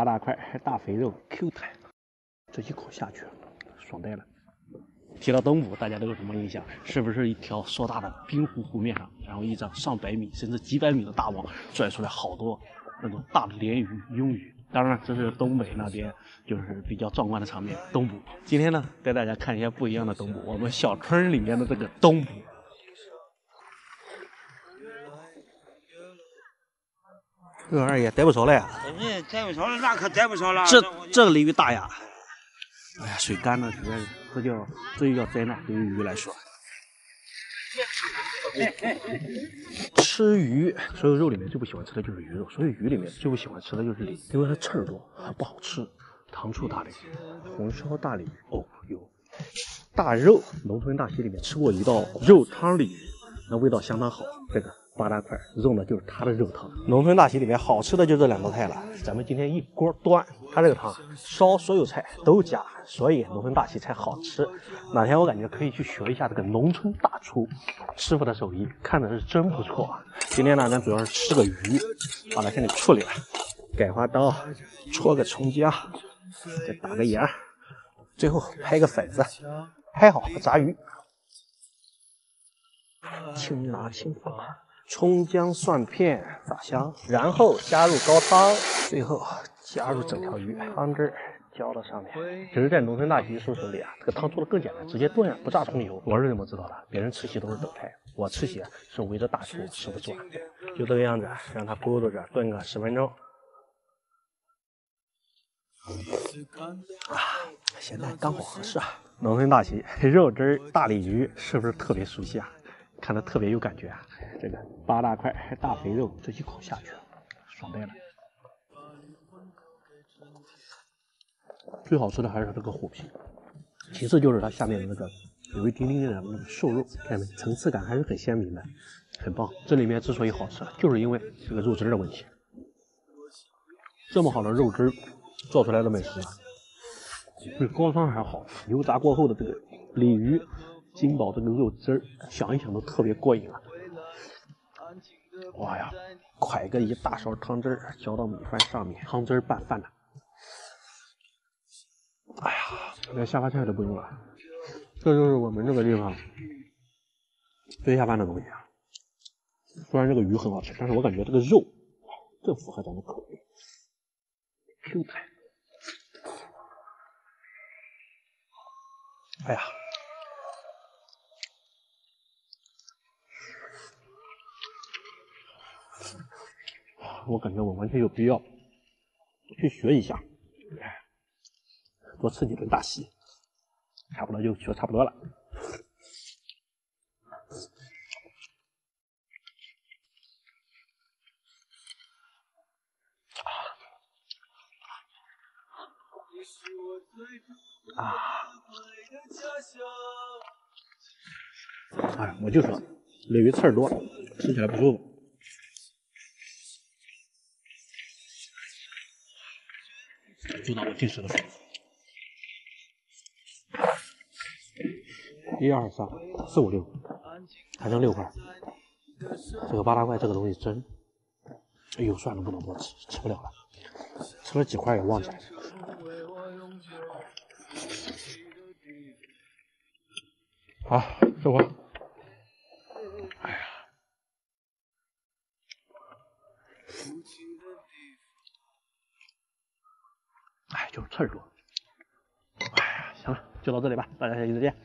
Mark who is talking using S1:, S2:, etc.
S1: 8大块大肥肉 Q 弹，这一口下去，爽呆了。提到东部，大家都有什么印象？是不是一条硕大的滨湖湖面上，然后一张上百米甚至几百米的大网，拽出来好多那种大的鲢鱼、鳙鱼？当然，这是东北那边就是比较壮观的场面。东部，今天呢，带大家看一下不一样的东部，我们小村里面的这个东部。这玩意儿也逮不着了呀！
S2: 逮不着了，那可逮不着了。
S1: 这个鲤鱼大呀！哎呀，水干了，实在是，这就叫灾难，对于鱼来说。吃鱼，所有肉里面最不喜欢吃的就是鱼肉，所有鱼里面最不喜欢吃的就是鲤，因为它刺儿多，还不好吃。糖醋大鲤鱼、红烧大鲤鱼，哦，有大肉。农村大溪里面吃过一道肉汤鲤鱼，那味道相当好。这个8大块肉呢，就是它的肉汤。农村大溪里面好吃的就这2道菜了，咱们今天一锅端。它这个汤烧所有菜都加，所以农村大溪才好吃。哪天我感觉可以去学一下这个农村大厨师傅的手艺，看的是真不错。今天呢，咱主要是吃个鱼，把它先给处理了，改花刀，戳个葱姜，再打个盐，最后拍个粉子，拍好炸鱼。轻拿轻放，葱姜蒜片炸香，然后加入高汤，最后加入整条鱼，汤汁浇到上面。其实，在农村大溪叔手里啊，这个汤做的更简单，直接炖，不炸葱油。我是怎么知道的？别人吃席都是等菜，我吃席是围着大厨师傅做，就这个样子，让它咕嘟着炖个10分钟。咸淡刚好合适啊！农村大溪肉汁大鲤鱼是不是特别熟悉啊？看着特别有感觉啊！这个8大块大肥肉，这一口下去，爽呆了。最好吃的还是这个虎皮，其次就是它下面的那个有一丁丁的那个瘦肉，看见没？层次感还是很鲜明的，很棒。这里面之所以好吃，就是因为这个肉汁的问题。这么好的肉汁做出来的美食啊，比高汤还好。油炸过后的这个鲤鱼金宝这个肉汁，想一想都特别过瘾啊！哇呀，蒯个一大勺汤汁浇到米饭上面，汤汁拌饭的。哎呀，连下饭菜都不用了，这就是我们这个地方最下饭的东西啊！虽然这个鱼很好吃，但是我感觉这个肉更符合咱的口味 ，Q 弹。哎呀，我感觉我完全有必要去学一下，多吃几顿大溪，差不多就学差不多了。哎，我就说鲤鱼刺儿多，吃起来不舒服。就当我进食的时候，1、2、3、4、5、6，还剩6块。这个8大块这个东西真，哎呦，算了，不能多吃，吃不了了。吃了几块也忘记了。好，这会。哎呀，哎，就是刺儿多。哎呀，行了，就到这里吧，大家下期再见。